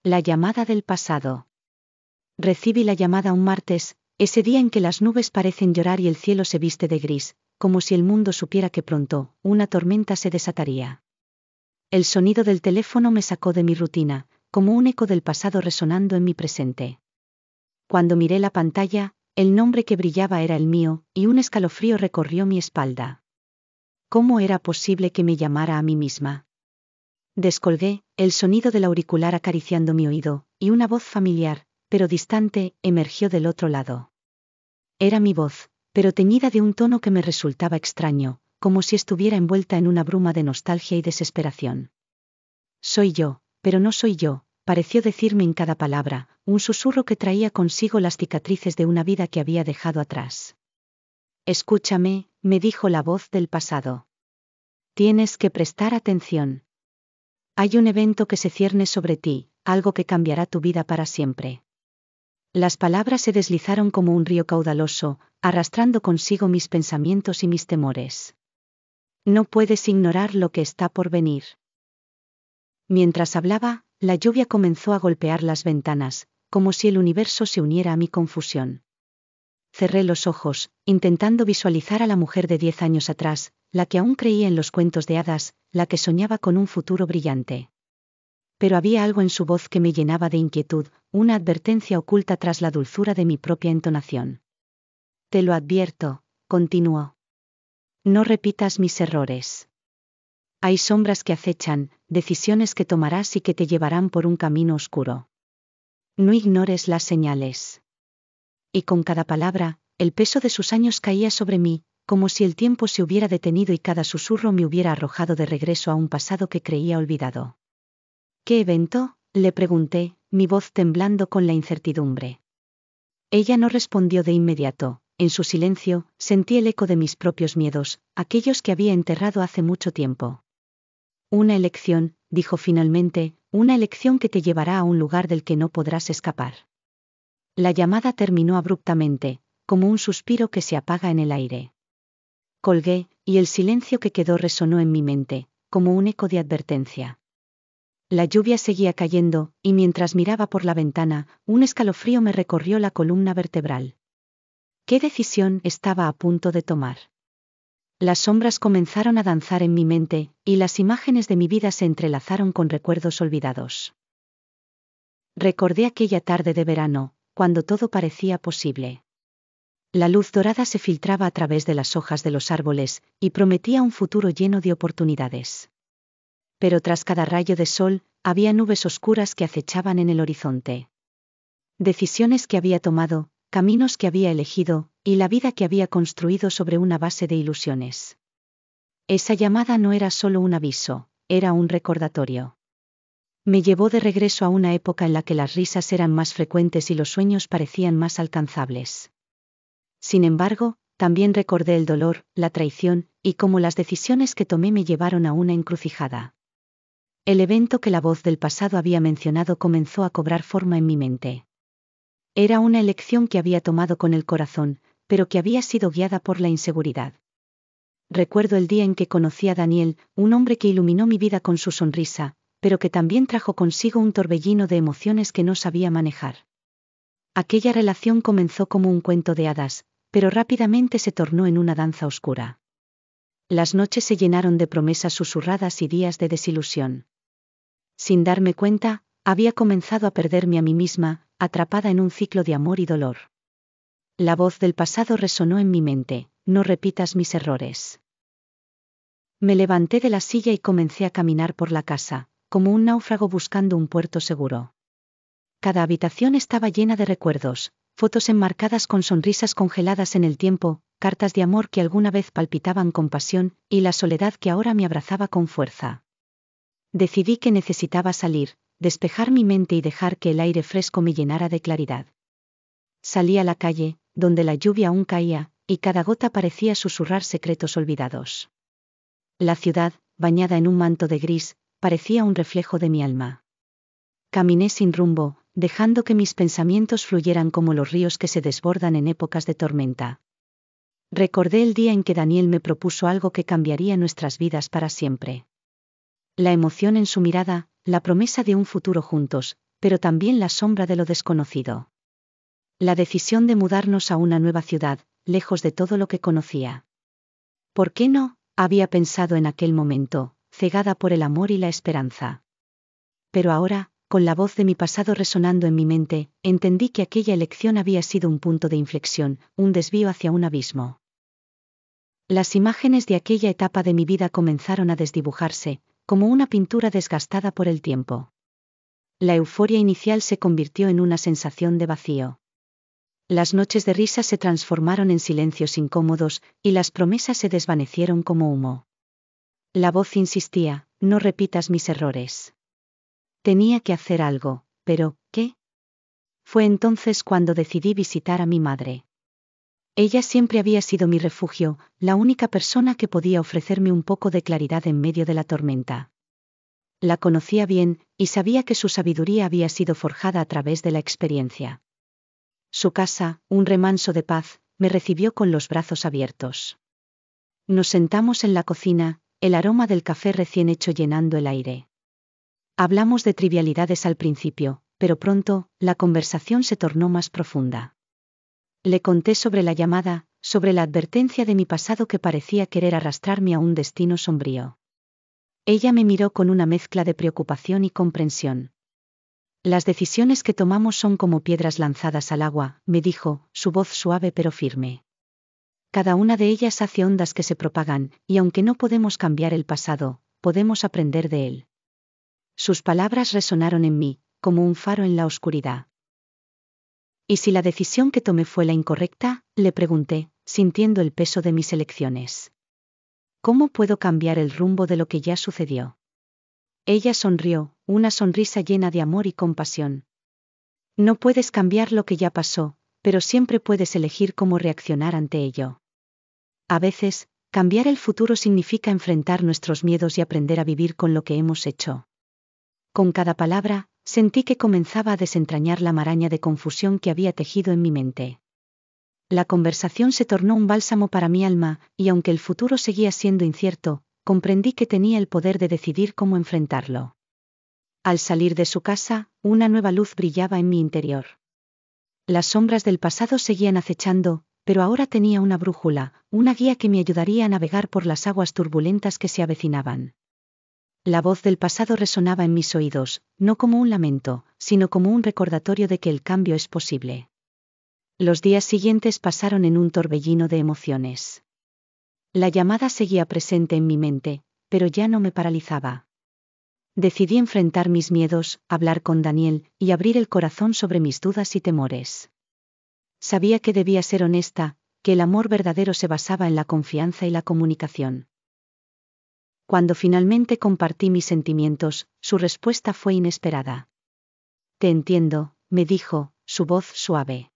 La llamada del pasado. Recibí la llamada un martes, ese día en que las nubes parecen llorar y el cielo se viste de gris, como si el mundo supiera que pronto, una tormenta se desataría. El sonido del teléfono me sacó de mi rutina, como un eco del pasado resonando en mi presente. Cuando miré la pantalla, el nombre que brillaba era el mío, y un escalofrío recorrió mi espalda. ¿Cómo era posible que me llamara a mí misma? Descolgué, el sonido del auricular acariciando mi oído, y una voz familiar, pero distante, emergió del otro lado. Era mi voz, pero teñida de un tono que me resultaba extraño, como si estuviera envuelta en una bruma de nostalgia y desesperación. Soy yo, pero no soy yo, pareció decirme en cada palabra, un susurro que traía consigo las cicatrices de una vida que había dejado atrás. Escúchame, me dijo la voz del pasado. Tienes que prestar atención. Hay un evento que se cierne sobre ti, algo que cambiará tu vida para siempre. Las palabras se deslizaron como un río caudaloso, arrastrando consigo mis pensamientos y mis temores. No puedes ignorar lo que está por venir. Mientras hablaba, la lluvia comenzó a golpear las ventanas, como si el universo se uniera a mi confusión. Cerré los ojos, intentando visualizar a la mujer de 10 años atrás, la que aún creía en los cuentos de hadas, la que soñaba con un futuro brillante. Pero había algo en su voz que me llenaba de inquietud, una advertencia oculta tras la dulzura de mi propia entonación. Te lo advierto, continuó. No repitas mis errores. Hay sombras que acechan, decisiones que tomarás y que te llevarán por un camino oscuro. No ignores las señales. Y con cada palabra, el peso de sus años caía sobre mí, como si el tiempo se hubiera detenido y cada susurro me hubiera arrojado de regreso a un pasado que creía olvidado. ¿Qué evento?, le pregunté, mi voz temblando con la incertidumbre. Ella no respondió de inmediato. En su silencio, sentí el eco de mis propios miedos, aquellos que había enterrado hace mucho tiempo. Una elección, dijo finalmente, una elección que te llevará a un lugar del que no podrás escapar. La llamada terminó abruptamente, como un suspiro que se apaga en el aire. Colgué, y el silencio que quedó resonó en mi mente, como un eco de advertencia. La lluvia seguía cayendo, y mientras miraba por la ventana, un escalofrío me recorrió la columna vertebral. ¿Qué decisión estaba a punto de tomar? Las sombras comenzaron a danzar en mi mente, y las imágenes de mi vida se entrelazaron con recuerdos olvidados. Recordé aquella tarde de verano, cuando todo parecía posible. La luz dorada se filtraba a través de las hojas de los árboles, y prometía un futuro lleno de oportunidades. Pero tras cada rayo de sol, había nubes oscuras que acechaban en el horizonte. Decisiones que había tomado, caminos que había elegido, y la vida que había construido sobre una base de ilusiones. Esa llamada no era solo un aviso, era un recordatorio. Me llevó de regreso a una época en la que las risas eran más frecuentes y los sueños parecían más alcanzables. Sin embargo, también recordé el dolor, la traición, y cómo las decisiones que tomé me llevaron a una encrucijada. El evento que la voz del pasado había mencionado comenzó a cobrar forma en mi mente. Era una elección que había tomado con el corazón, pero que había sido guiada por la inseguridad. Recuerdo el día en que conocí a Daniel, un hombre que iluminó mi vida con su sonrisa, pero que también trajo consigo un torbellino de emociones que no sabía manejar. Aquella relación comenzó como un cuento de hadas, pero rápidamente se tornó en una danza oscura. Las noches se llenaron de promesas susurradas y días de desilusión. Sin darme cuenta, había comenzado a perderme a mí misma, atrapada en un ciclo de amor y dolor. La voz del pasado resonó en mi mente: no repitas mis errores. Me levanté de la silla y comencé a caminar por la casa, como un náufrago buscando un puerto seguro. Cada habitación estaba llena de recuerdos, fotos enmarcadas con sonrisas congeladas en el tiempo, cartas de amor que alguna vez palpitaban con pasión, y la soledad que ahora me abrazaba con fuerza. Decidí que necesitaba salir, despejar mi mente y dejar que el aire fresco me llenara de claridad. Salí a la calle, donde la lluvia aún caía, y cada gota parecía susurrar secretos olvidados. La ciudad, bañada en un manto de gris, parecía un reflejo de mi alma. Caminé sin rumbo, dejando que mis pensamientos fluyeran como los ríos que se desbordan en épocas de tormenta. Recordé el día en que Daniel me propuso algo que cambiaría nuestras vidas para siempre. La emoción en su mirada, la promesa de un futuro juntos, pero también la sombra de lo desconocido. La decisión de mudarnos a una nueva ciudad, lejos de todo lo que conocía. ¿Por qué no? Había pensado en aquel momento, cegada por el amor y la esperanza. Pero ahora, con la voz de mi pasado resonando en mi mente, entendí que aquella elección había sido un punto de inflexión, un desvío hacia un abismo. Las imágenes de aquella etapa de mi vida comenzaron a desdibujarse, como una pintura desgastada por el tiempo. La euforia inicial se convirtió en una sensación de vacío. Las noches de risa se transformaron en silencios incómodos, y las promesas se desvanecieron como humo. La voz insistía, no repitas mis errores. Tenía que hacer algo, pero, ¿qué? Fue entonces cuando decidí visitar a mi madre. Ella siempre había sido mi refugio, la única persona que podía ofrecerme un poco de claridad en medio de la tormenta. La conocía bien, y sabía que su sabiduría había sido forjada a través de la experiencia. Su casa, un remanso de paz, me recibió con los brazos abiertos. Nos sentamos en la cocina, el aroma del café recién hecho llenando el aire. Hablamos de trivialidades al principio, pero pronto, la conversación se tornó más profunda. Le conté sobre la llamada, sobre la advertencia de mi pasado que parecía querer arrastrarme a un destino sombrío. Ella me miró con una mezcla de preocupación y comprensión. Las decisiones que tomamos son como piedras lanzadas al agua, me dijo, su voz suave pero firme. Cada una de ellas hace ondas que se propagan, y aunque no podemos cambiar el pasado, podemos aprender de él. Sus palabras resonaron en mí, como un faro en la oscuridad. ¿Y si la decisión que tomé fue la incorrecta?, le pregunté, sintiendo el peso de mis elecciones. ¿Cómo puedo cambiar el rumbo de lo que ya sucedió? Ella sonrió, una sonrisa llena de amor y compasión. No puedes cambiar lo que ya pasó, pero siempre puedes elegir cómo reaccionar ante ello. A veces, cambiar el futuro significa enfrentar nuestros miedos y aprender a vivir con lo que hemos hecho. Con cada palabra, sentí que comenzaba a desentrañar la maraña de confusión que había tejido en mi mente. La conversación se tornó un bálsamo para mi alma, y aunque el futuro seguía siendo incierto, comprendí que tenía el poder de decidir cómo enfrentarlo. Al salir de su casa, una nueva luz brillaba en mi interior. Las sombras del pasado seguían acechando, pero ahora tenía una brújula, una guía que me ayudaría a navegar por las aguas turbulentas que se avecinaban. La voz del pasado resonaba en mis oídos, no como un lamento, sino como un recordatorio de que el cambio es posible. Los días siguientes pasaron en un torbellino de emociones. La llamada seguía presente en mi mente, pero ya no me paralizaba. Decidí enfrentar mis miedos, hablar con Daniel, y abrir el corazón sobre mis dudas y temores. Sabía que debía ser honesta, que el amor verdadero se basaba en la confianza y la comunicación. Cuando finalmente compartí mis sentimientos, su respuesta fue inesperada. Te entiendo, me dijo, su voz suave.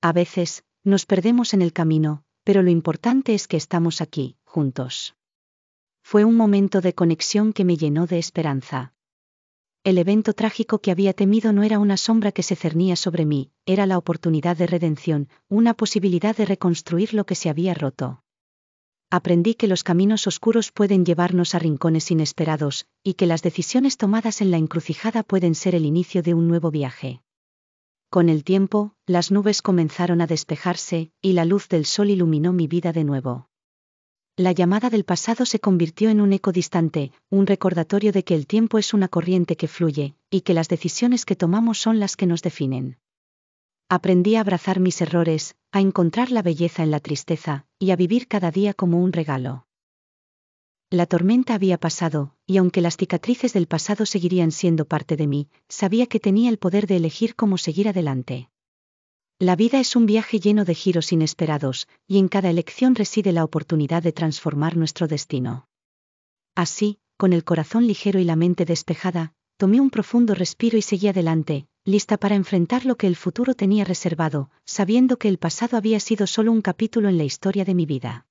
A veces, nos perdemos en el camino, pero lo importante es que estamos aquí, juntos. Fue un momento de conexión que me llenó de esperanza. El evento trágico que había temido no era una sombra que se cernía sobre mí, era la oportunidad de redención, una posibilidad de reconstruir lo que se había roto. Aprendí que los caminos oscuros pueden llevarnos a rincones inesperados, y que las decisiones tomadas en la encrucijada pueden ser el inicio de un nuevo viaje. Con el tiempo, las nubes comenzaron a despejarse, y la luz del sol iluminó mi vida de nuevo. La llamada del pasado se convirtió en un eco distante, un recordatorio de que el tiempo es una corriente que fluye, y que las decisiones que tomamos son las que nos definen. Aprendí a abrazar mis errores, a encontrar la belleza en la tristeza, y a vivir cada día como un regalo. La tormenta había pasado, y aunque las cicatrices del pasado seguirían siendo parte de mí, sabía que tenía el poder de elegir cómo seguir adelante. La vida es un viaje lleno de giros inesperados, y en cada elección reside la oportunidad de transformar nuestro destino. Así, con el corazón ligero y la mente despejada, tomé un profundo respiro y seguí adelante, lista para enfrentar lo que el futuro tenía reservado, sabiendo que el pasado había sido solo un capítulo en la historia de mi vida.